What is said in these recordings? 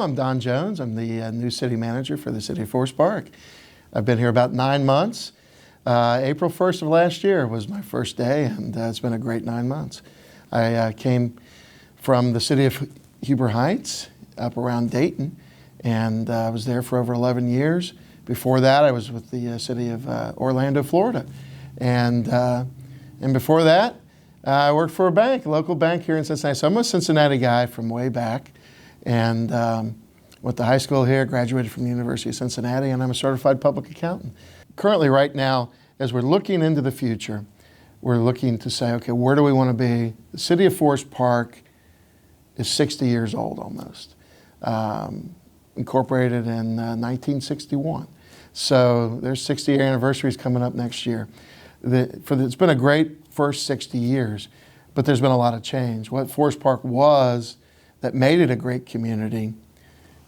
I'm Don Jones. I'm the new city manager for the city of Forest Park. I've been here about 9 months. April 1st of last year was my first day, and it's been a great 9 months. I came from the city of Huber Heights up around Dayton, and I was there for over 11 years. Before that, I was with the city of Orlando, Florida. And before that, I worked for a bank, a local bank here in Cincinnati. So I'm a Cincinnati guy from way back, and went to high school here, graduated from the University of Cincinnati, and I'm a certified public accountant. Currently, right now, as we're looking into the future, we're looking to say, okay, where do we want to be? The city of Forest Park is 60 years old almost. Incorporated in 1961. So there's 60-year anniversaries coming up next year. It's been a great first 60 years, but there's been a lot of change. What Forest Park was that made it a great community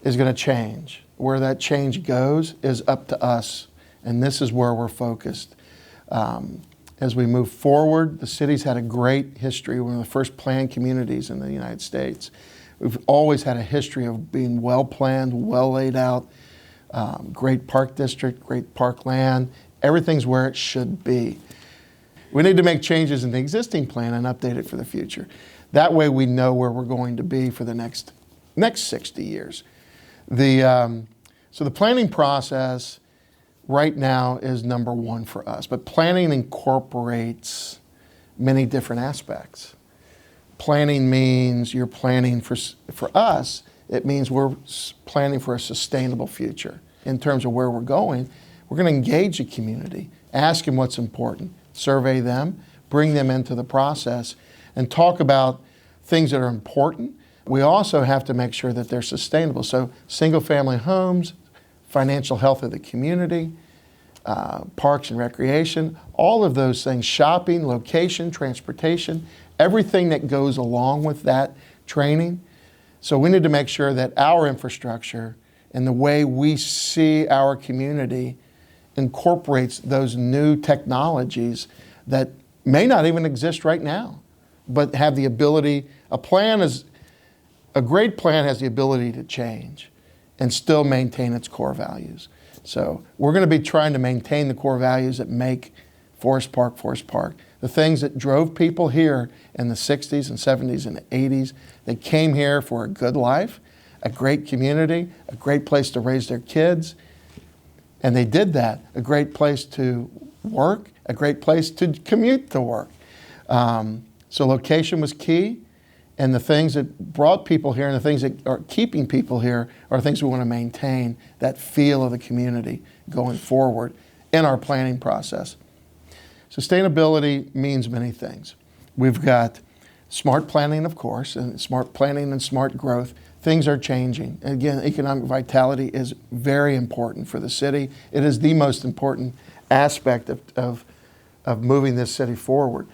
is going to change. Where that change goes is up to us, and this is where we're focused. As we move forward, the city's had a great history. We're one of the first planned communities in the United States. We've always had a history of being well planned, well laid out, great park district, great park land. Everything's where it should be. We need to make changes in the existing plan and update it for the future. That way we know where we're going to be for the next 60 years. So the planning process right now is number one for us, but planning incorporates many different aspects. Planning means you're planning for us, it means we're planning for a sustainable future. In terms of where we're going, we're going to engage the community, ask them what's important, survey them, bring them into the process, and talk about things that are important. We also have to make sure that they're sustainable. So single-family homes, financial health of the community, parks and recreation, all of those things, shopping, location, transportation, everything that goes along with that training. So we need to make sure that our infrastructure and the way we see our community incorporates those new technologies that may not even exist right now, but have the ability. A great plan has the ability to change and still maintain its core values. So we're going to be trying to maintain the core values that make Forest Park, the things that drove people here in the 60s and 70s and 80s. They came here for a good life, a great community, a great place to raise their kids, and they did that. A great place to work, a great place to commute to work. So location was key, and the things that brought people here and the things that are keeping people here are things we want to maintain, that feel of the community going forward in our planning process. Sustainability means many things. We've got smart planning, of course, and smart planning and smart growth. Things are changing. Again, economic vitality is very important for the city. It is the most important aspect of moving this city forward.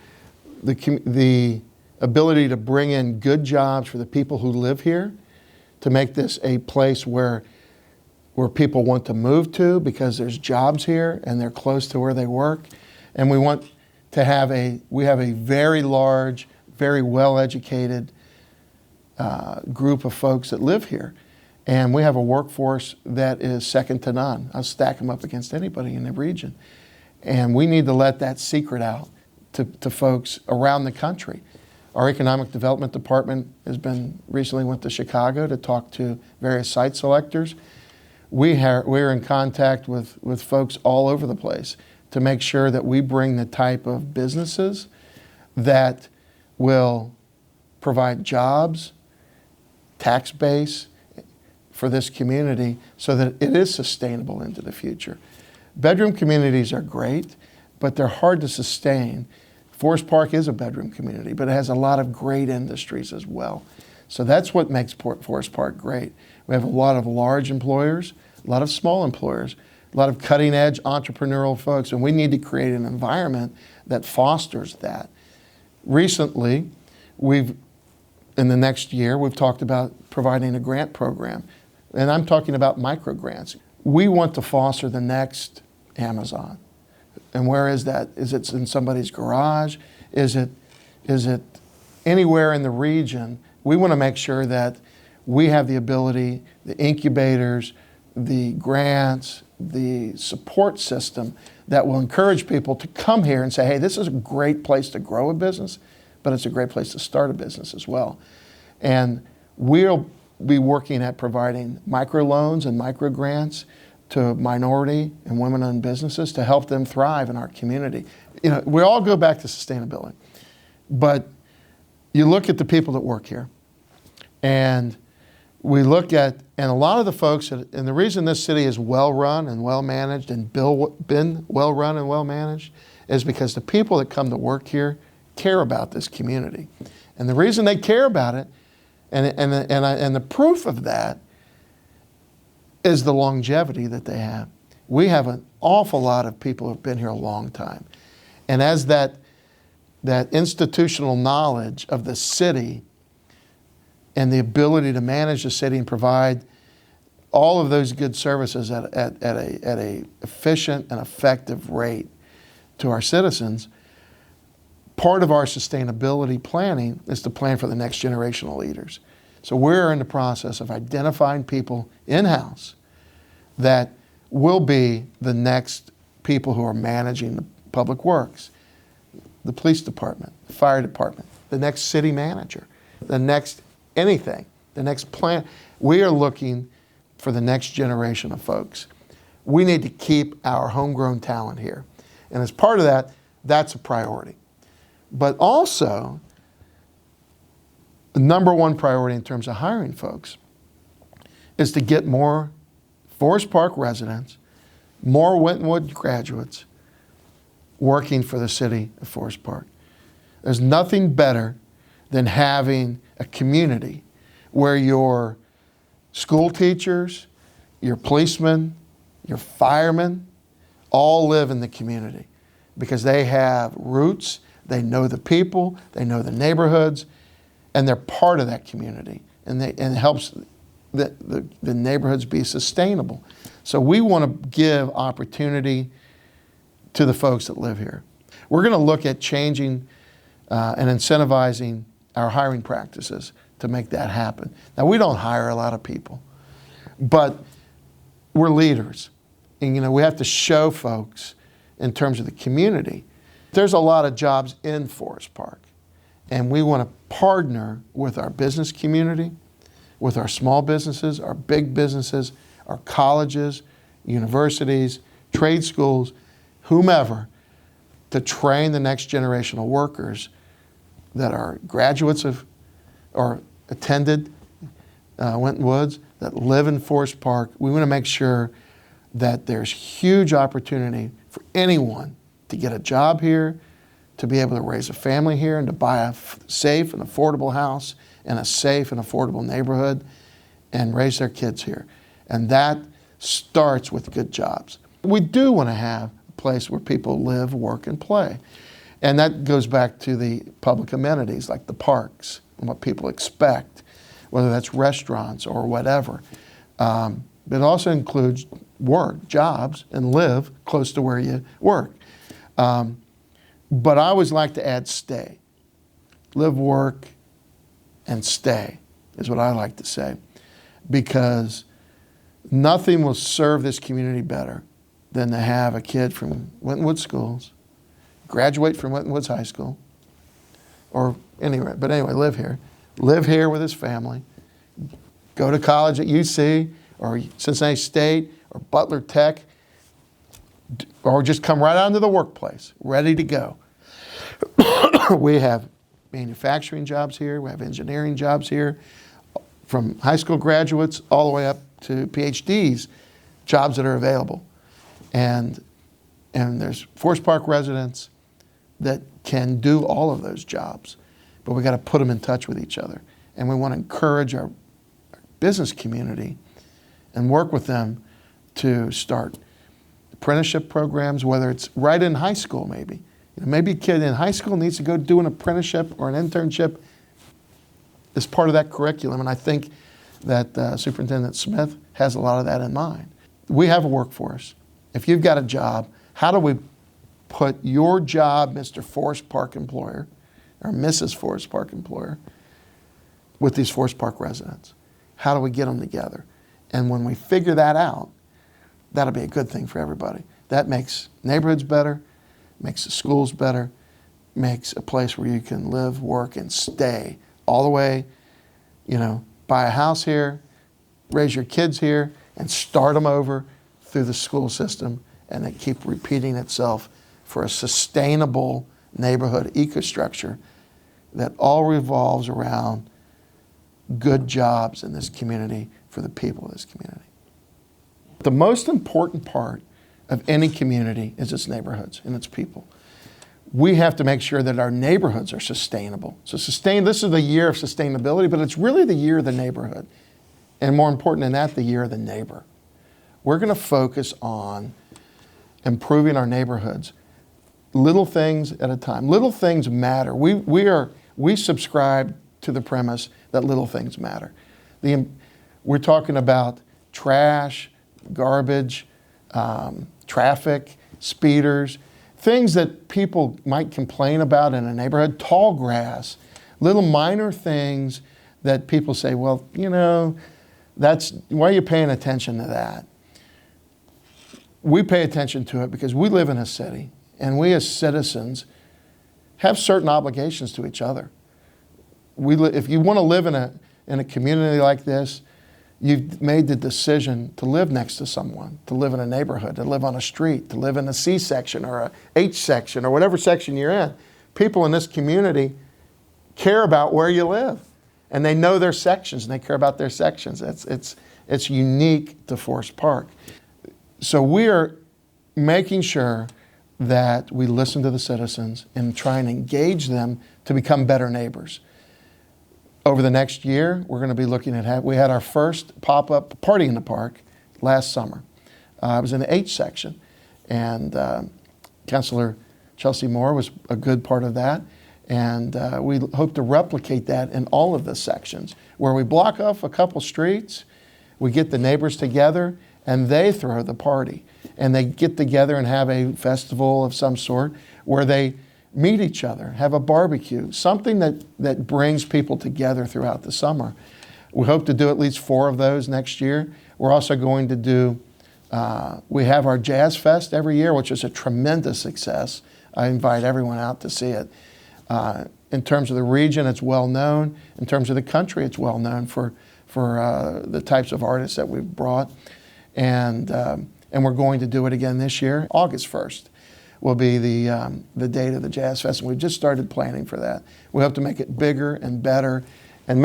The ability to bring in good jobs for the people who live here, to make this a place where people want to move to because there's jobs here and they're close to where they work. And we have a very large, very well-educated group of folks that live here. And we have a workforce that is second to none. I'll stack them up against anybody in the region. And we need to let that secret out to folks around the country. Our economic development department recently went to Chicago to talk to various site selectors. We're in contact with folks all over the place to make sure that we bring the type of businesses that will provide jobs, tax base for this community so that it is sustainable into the future. Bedroom communities are great, but they're hard to sustain. Forest Park is a bedroom community, but it has a lot of great industries as well. So that's what makes Forest Park great. We have a lot of large employers, a lot of small employers, a lot of cutting edge entrepreneurial folks, and we need to create an environment that fosters that. Recently, in the next year, we've talked about providing a grant program, and I'm talking about micro grants. We want to foster the next Amazon. And where is that? Is it in somebody's garage? Is it anywhere in the region? We want to make sure that we have the ability, the incubators, the grants, the support system that will encourage people to come here and say, hey, this is a great place to grow a business, but it's a great place to start a business as well. And we'll be working at providing microloans and micro grants to minority and women-owned businesses to help them thrive in our community. You know, we all go back to sustainability, but you look at the people that work here, and we look at, and a lot of the folks, and the reason this city is well-run and well-managed and been well-run and well-managed is because the people that come to work here care about this community. And the reason they care about it, and the proof of that, is the longevity that they have. We have an awful lot of people who have been here a long time. And as that institutional knowledge of the city and the ability to manage the city and provide all of those good services at a efficient and effective rate to our citizens, part of our sustainability planning is to plan for the next generation of leaders. So we're in the process of identifying people in-house that will be the next people who are managing the public works, the police department, the fire department, the next city manager, the next anything, the next plan. We are looking for the next generation of folks. We need to keep our homegrown talent here. And as part of that, that's a priority. But also, the number one priority in terms of hiring folks is to get more Forest Park residents, more Wintonwood graduates working for the city of Forest Park. There's nothing better than having a community where your school teachers, your policemen, your firemen all live in the community because they have roots, they know the people, they know the neighborhoods, and they're part of that community. And it helps the neighborhoods be sustainable. So we want to give opportunity to the folks that live here. We're going to look at changing and incentivizing our hiring practices to make that happen. Now, we don't hire a lot of people, but we're leaders. And, you know, we have to show folks in terms of the community. There's a lot of jobs in Forest Park, and we want to partner with our business community, with our small businesses, our big businesses, our colleges, universities, trade schools, whomever, to train the next generation of workers that are graduates of or attended Winton Woods, that live in Forest Park. We want to make sure that there's huge opportunity for anyone to get a job here, to be able to raise a family here, and to buy a safe and affordable house in a safe and affordable neighborhood and raise their kids here. And that starts with good jobs. We do want to have a place where people live, work, and play. And that goes back to the public amenities like the parks and what people expect, whether that's restaurants or whatever. It also includes work, jobs, and live close to where you work. But I always like to add stay. Live, work, and stay is what I like to say, because nothing will serve this community better than to have a kid from Winton Woods schools graduate from Winton Woods High School, or anywhere, but anyway, live here with his family, go to college at UC or Cincinnati State or Butler Tech, or just come right out into the workplace, ready to go. We have manufacturing jobs here, we have engineering jobs here, from high school graduates all the way up to PhDs, jobs that are available. And there's Forest Park residents that can do all of those jobs, but we got to put them in touch with each other. And we want to encourage our business community and work with them to start apprenticeship programs, whether it's right in high school maybe. You know, maybe a kid in high school needs to go do an apprenticeship or an internship as part of that curriculum, and I think that Superintendent Smith has a lot of that in mind. We have a workforce. If you've got a job, how do we put your job, Mr. Forest Park employer, or Mrs. Forest Park employer, with these Forest Park residents? How do we get them together? And when we figure that out, that'll be a good thing for everybody. That makes neighborhoods better, makes the schools better, makes a place where you can live, work, and stay all the way, buy a house here, raise your kids here, and start them over through the school system, and it keep repeating itself for a sustainable neighborhood ecostructure that all revolves around good jobs in this community for the people of this community. The most important part of any community is its neighborhoods and its people. We have to make sure that our neighborhoods are sustainable. So this is the year of sustainability, but it's really the year of the neighborhood. And more important than that, the year of the neighbor. We're going to focus on improving our neighborhoods, little things at a time. Little things matter. We subscribe to the premise that little things matter. We're talking about trash, garbage, traffic, speeders, things that people might complain about in a neighborhood, tall grass, little minor things that people say, well, why are you paying attention to that? We pay attention to it because we live in a city, and we as citizens have certain obligations to each other. If you want to live in a community like this, you've made the decision to live next to someone, to live in a neighborhood, to live on a street, to live in a C section or a H section or whatever section you're in. People in this community care about where you live, and they know their sections, and they care about their sections. It's unique to Forest Park. So we are making sure that we listen to the citizens and try and engage them to become better neighbors. Over the next year, we're going to be looking at, we had our first pop-up party in the park last summer. It was in the H section, and Councilor Chelsea Moore was a good part of that. And we hope to replicate that in all of the sections, where we block off a couple streets, we get the neighbors together, and they throw the party. And they get together and have a festival of some sort where they meet each other, have a barbecue, something that brings people together throughout the summer. We hope to do at least 4 of those next year. We're also going to do, we have our Jazz Fest every year, which is a tremendous success. I invite everyone out to see it. In terms of the region, it's well known. In terms of the country, it's well known for the types of artists that we've brought. And we're going to do it again this year. August 1st will be the date of the Jazz Fest, and we've just started planning for that. We hope to make it bigger and better, and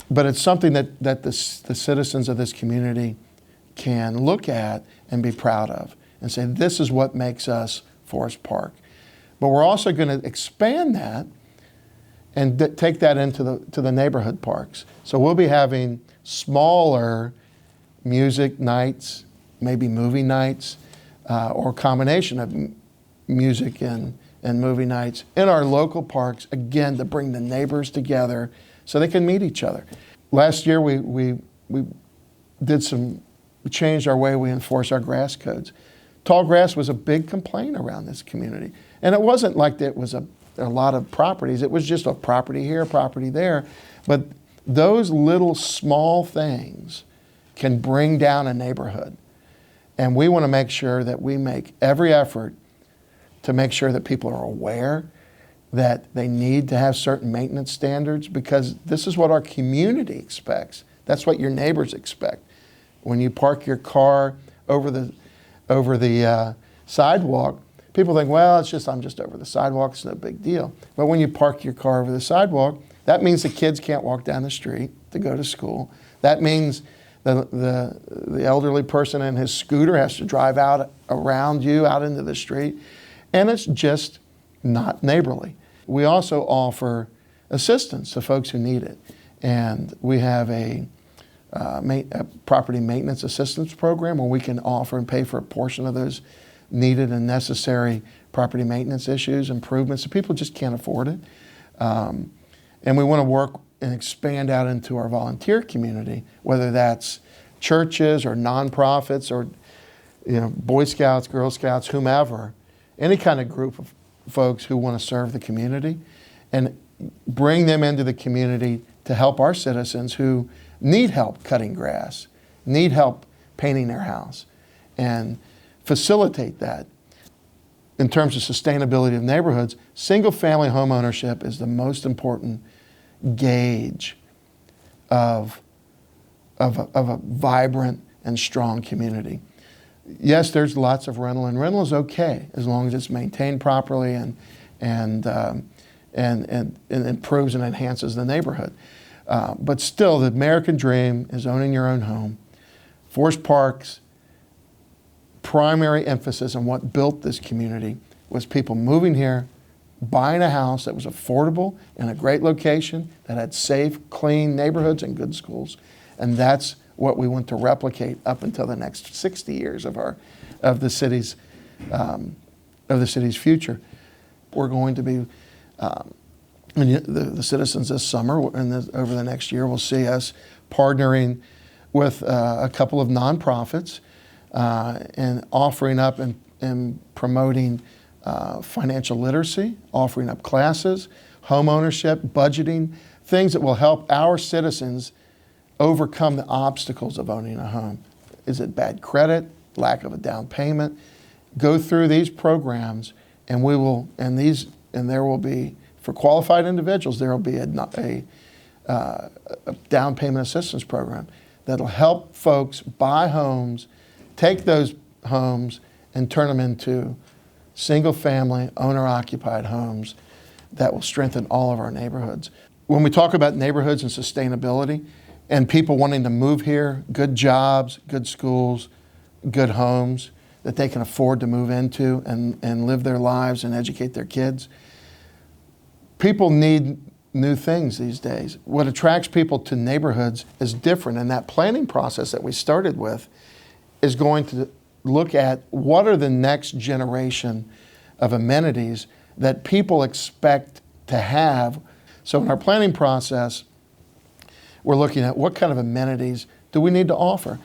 but it's something that the citizens of this community can look at and be proud of and say, this is what makes us Forest Park. But we're also going to expand that and take that into the neighborhood parks. So we'll be having smaller music nights, maybe movie nights, or a combination of music and movie nights in our local parks, again, to bring the neighbors together so they can meet each other. Last year, we changed our way we enforce our grass codes. Tall grass was a big complaint around this community. And it wasn't like it was a lot of properties. It was just a property here, a property there. But those little small things can bring down a neighborhood. And we want to make sure that we make every effort to make sure that people are aware that they need to have certain maintenance standards, because this is what our community expects. That's what your neighbors expect. When you park your car over the sidewalk, people think, well, I'm just over the sidewalk, it's no big deal. But when you park your car over the sidewalk, that means the kids can't walk down the street to go to school. That means the elderly person in his scooter has to drive out around you, out into the street. And it's just not neighborly. We also offer assistance to folks who need it. And we have a property maintenance assistance program where we can offer and pay for a portion of those needed and necessary property maintenance issues, improvements. So people just can't afford it. And we want to work and expand out into our volunteer community, whether that's churches or nonprofits or Boy Scouts, Girl Scouts, whomever, any kind of group of folks who want to serve the community, and bring them into the community to help our citizens who need help cutting grass, need help painting their house, and facilitate that. In terms of sustainability of neighborhoods, single-family home ownership is the most important gauge of a vibrant and strong community. Yes, there's lots of rental, and rental is okay as long as it's maintained properly and improves and enhances the neighborhood. But still, the American dream is owning your own home. Forest Park's primary emphasis on what built this community was people moving here, buying a house that was affordable in a great location, that had safe, clean neighborhoods and good schools. And that's what we want to replicate up until the next 60 years of the city's future. We're going to be, the citizens this summer and over the next year will see us partnering with a couple of nonprofits and offering up and promoting financial literacy, offering up classes, home ownership, budgeting, things that will help our citizens overcome the obstacles of owning a home. Is it bad credit, lack of a down payment? Go through these programs, and there will be, for qualified individuals, there will be a down payment assistance program that'll help folks buy homes, take those homes, and turn them into single-family, owner-occupied homes that will strengthen all of our neighborhoods. When we talk about neighborhoods and sustainability, and people wanting to move here, good jobs, good schools, good homes that they can afford to move into and live their lives and educate their kids. People need new things these days. What attracts people to neighborhoods is different, and that planning process that we started with is going to look at what are the next generation of amenities that people expect to have. So in our planning process, we're looking at what kind of amenities do we need to offer.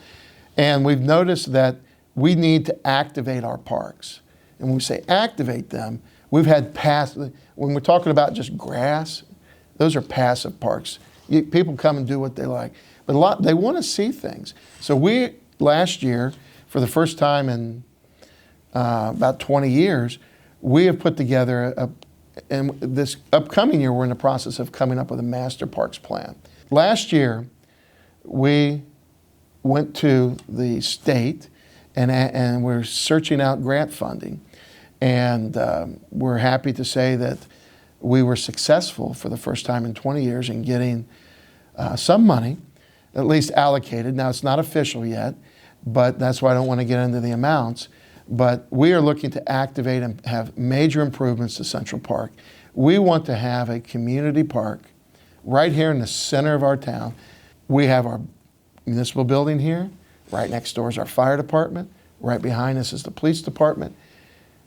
And we've noticed that we need to activate our parks. And when we say activate them, we've had when we're talking about just grass, those are passive parks. People come and do what they like. But they want to see things. So we, last year, for the first time in about 20 years, we have put together and this upcoming year, we're in the process of coming up with a master parks plan. Last year, we went to the state and we're searching out grant funding. And we're happy to say that we were successful for the first time in 20 years in getting some money, at least allocated. Now, it's not official yet, but that's why I don't want to get into the amounts. But we are looking to activate and have major improvements to Central Park. We want to have a community park right here in the center of our town. We have our municipal building here. Right next door is our fire department. Right behind us is the police department.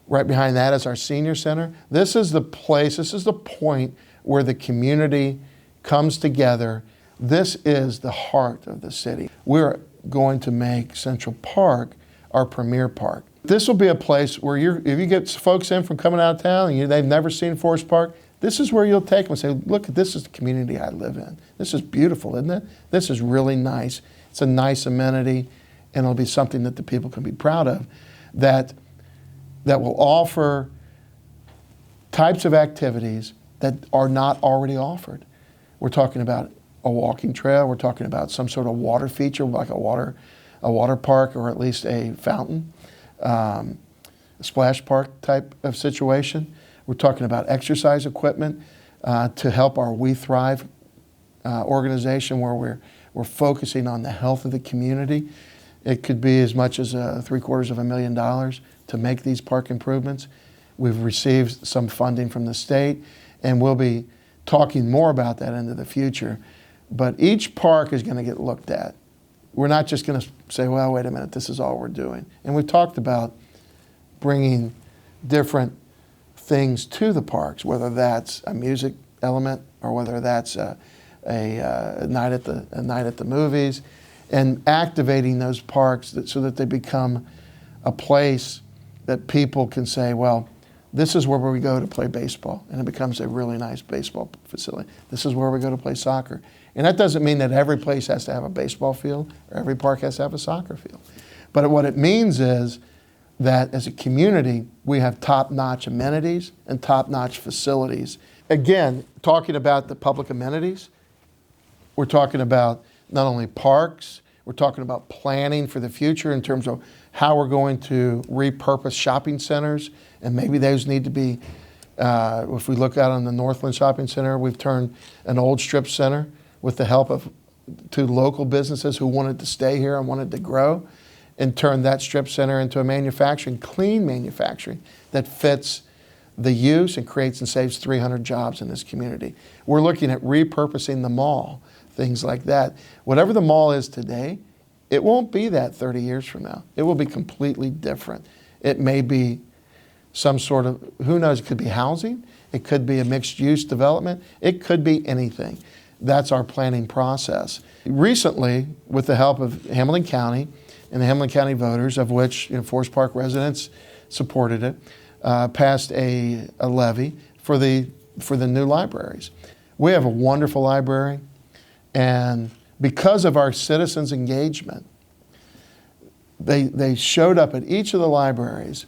Right behind that is our senior center. This is the place, this is the point where the community comes together. This is the heart of the city. We're going to make Central Park our premier park. This will be a place where if you get folks in from coming out of town and they've never seen Forest Park, this is where you'll take them and say, look, this is the community I live in. This is beautiful, isn't it? This is really nice. It's a nice amenity, and it'll be something that the people can be proud of, that will offer types of activities that are not already offered. We're talking about a walking trail. We're talking about some sort of water feature, like a water park, or at least a fountain, a splash park type of situation. We're talking about exercise equipment to help our We Thrive organization, where we're focusing on the health of the community. It could be as much as $750,000 to make these park improvements. We've received some funding from the state, and we'll be talking more about that into the future. But each park is going to get looked at. We're not just going to say, well, wait a minute, this is all we're doing. And we've talked about bringing different things to the parks, whether that's a music element or whether that's a night at the movies, and activating those parks so that they become a place that people can say, well, this is where we go to play baseball, and it becomes a really nice baseball facility. This is where we go to play soccer, And that doesn't mean that every place has to have a baseball field or every park has to have a soccer field. But what it means is that as a community, we have top-notch amenities and top-notch facilities. Again, talking about the public amenities, we're talking about not only parks, we're talking about planning for the future in terms of how we're going to repurpose shopping centers, and maybe those need to be, if we look out on the Northland Shopping Center, we've turned an old strip center with the help of two local businesses who wanted to stay here and wanted to grow, and turned that strip center into a manufacturing, clean manufacturing that fits the use and creates and saves 300 jobs in this community. We're looking at repurposing the mall, things like that. Whatever the mall is today, it won't be that 30 years from now. It will be completely different. It may be some sort of, who knows, it could be housing, it could be a mixed use development, it could be anything. That's our planning process. Recently, with the help of Hamilton County and the Hamilton County voters, of which Forest Park residents supported it, passed a levy for the new libraries. We have a wonderful library, and because of our citizens' engagement, they showed up at each of the libraries,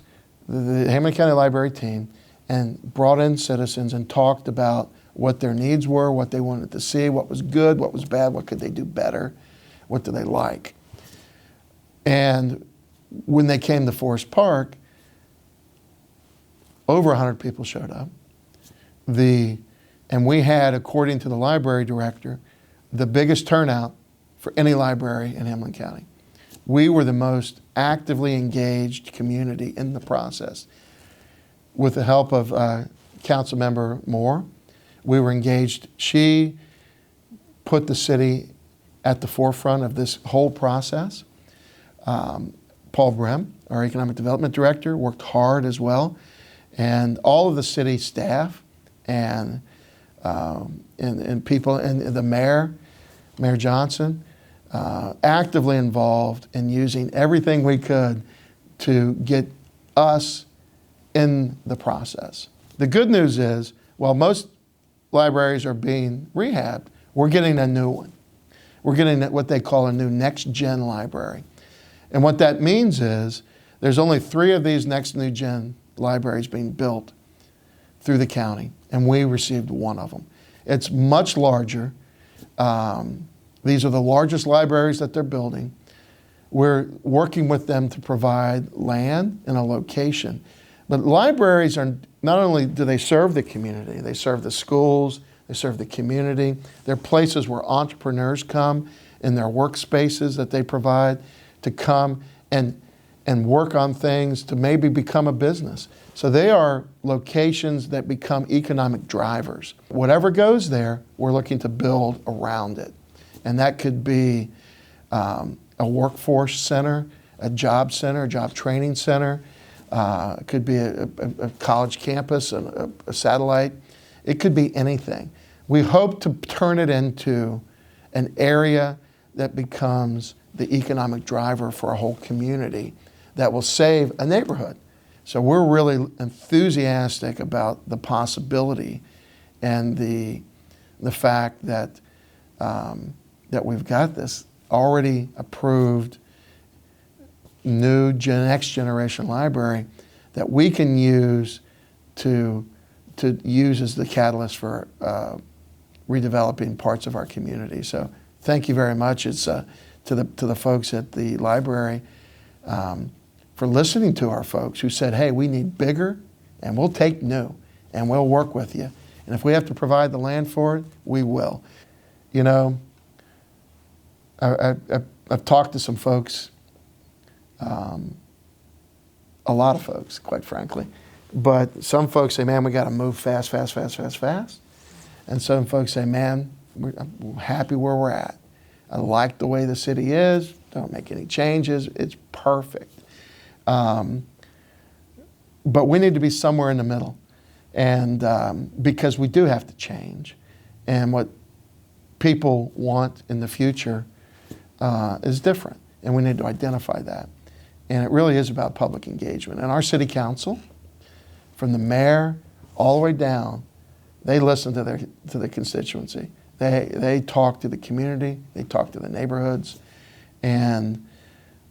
the Hamilton County Library team, and brought in citizens and talked about what their needs were, what they wanted to see, what was good, what was bad, what could they do better, what do they like. And when they came to Forest Park, over 100 people showed up. And we had, according to the library director, the biggest turnout for any library in Hamilton County. We were the most actively engaged community in the process. With the help of Councilmember Moore, we were engaged. She put the city at the forefront of this whole process. Paul Brehm, our economic development director, worked hard as well. And all of the city staff and people, and the mayor, Mayor Johnson, actively involved in using everything we could to get us in the process. The good news is, while most libraries are being rehabbed, we're getting a new one. We're getting what they call a new next-gen library. And what that means is there's only 3 of these next new gen libraries being built through the county, and we received 1 of them. It's much larger. These are the largest libraries that they're building. We're working with them to provide land and a location. But libraries are, not only do they serve the community, they serve the schools, they serve the community. They're places where entrepreneurs come in their workspaces that they provide to come and work on things to maybe become a business. So they are locations that become economic drivers. Whatever goes there, we're looking to build around it. And that could be a workforce center, a job training center. It could be a college campus, a satellite. It could be anything. We hope to turn it into an area that becomes the economic driver for a whole community that will save a neighborhood. So we're really enthusiastic about the possibility and the fact that that we've got this already approved new next generation library that we can use to use as the catalyst for redeveloping parts of our community. So thank you very much. It's to the folks at the library for listening to our folks who said, hey, we need bigger, and we'll take new, and we'll work with you. And if we have to provide the land for it, we will. You know, I've talked to some folks, a lot of folks, quite frankly. But some folks say, man, we got to move fast. And some folks say, man, I'm happy where we're at. I like the way the city is. Don't make any changes. It's perfect. But we need to be somewhere in the middle. And because we do have to change. And what people want in the future is different. And we need to identify that. And it really is about public engagement. And our city council, from the mayor all the way down, they listen to the constituency. They talk to the community, they talk to the neighborhoods, and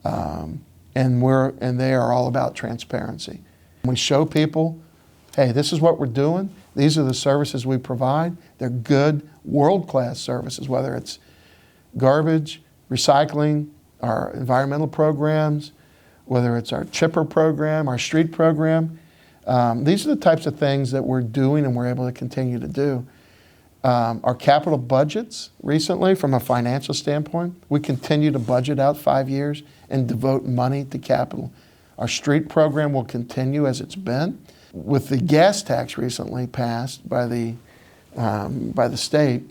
they are all about transparency. We show people, hey, this is what we're doing. These are the services we provide. They're good, world-class services, whether it's garbage, recycling, our environmental programs, whether it's our chipper program, our street program. These are the types of things that we're doing and we're able to continue to do. Our capital budgets recently, from a financial standpoint, we continue to budget out 5 years and devote money to capital. Our street program will continue as it's been. With the gas tax recently passed by the state,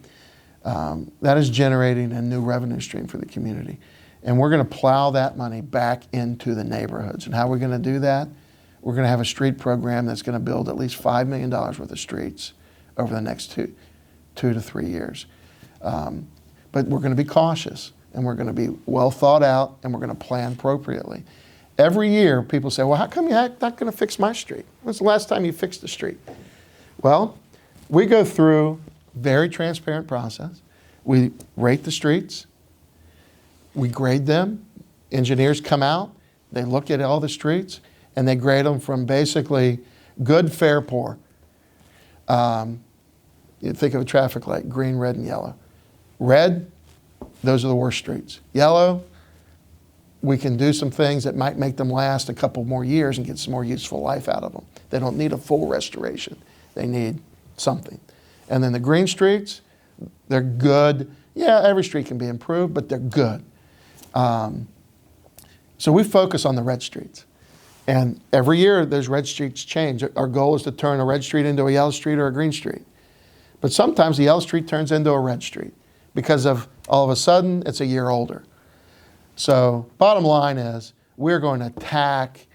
that is generating a new revenue stream for the community. And we're going to plow that money back into the neighborhoods. And how are we going to do that? We're going to have a street program that's going to build at least $5 million worth of streets over the next two to 3 years. But we're going to be cautious, and we're going to be well thought out, and we're going to plan appropriately. Every year, people say, well, how come you're not going to fix my street? When's the last time you fixed the street? Well, we go through a very transparent process. We rate the streets. We grade them. Engineers come out. They look at all the streets, and they grade them from basically good, fair, poor. You think of a traffic light, green, red, and yellow. Red, those are the worst streets. Yellow, we can do some things that might make them last a couple more years and get some more useful life out of them. They don't need a full restoration. They need something. And then the green streets, they're good. Yeah, every street can be improved, but they're good. So we focus on the red streets. And every year, those red streets change. Our goal is to turn a red street into a yellow street or a green street. But sometimes the yellow street turns into a red street because of all of a sudden, it's a year older. So bottom line is, we're going to attack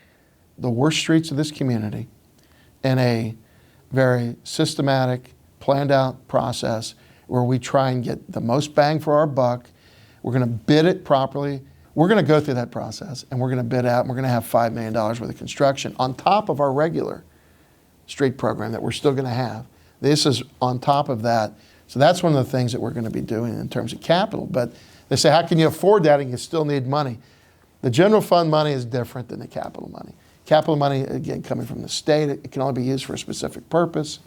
the worst streets of this community in a very systematic, planned out process where we try and get the most bang for our buck. We're going to bid it properly. We're going to go through that process, and we're going to bid out, and we're going to have $5 million worth of construction on top of our regular street program that we're still going to have. This is on top of that. So that's one of the things that we're going to be doing in terms of capital. But they say, how can you afford that and you still need money? The general fund money is different than the capital money. Capital money, again, coming from the state, it can only be used for a specific purpose.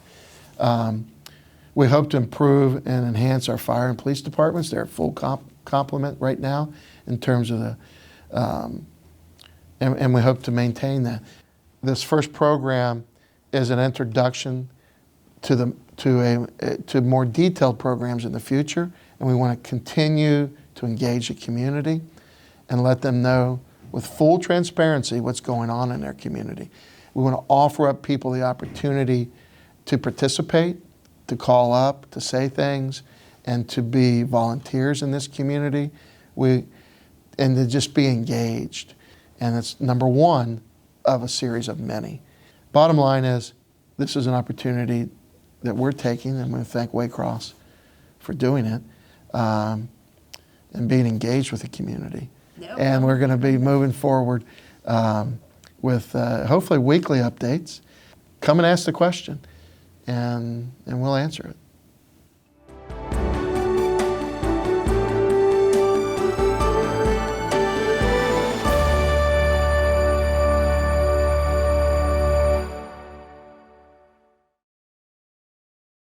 We hope to improve and enhance our fire and police departments. They're at full complement right now in terms of the, and we hope to maintain that. This first program is an introduction to more detailed programs in the future, and we want to continue to engage the community and let them know with full transparency what's going on in their community. We want to offer up people the opportunity to participate, to call up, to say things, and to be volunteers in this community, and to just be engaged. And it's number one of a series of many. Bottom line is, this is an opportunity that we're taking, and I'm going to thank Waycross for doing it, and being engaged with the community. Nope. And we're going to be moving forward with hopefully weekly updates. Come and ask the question, and we'll answer it.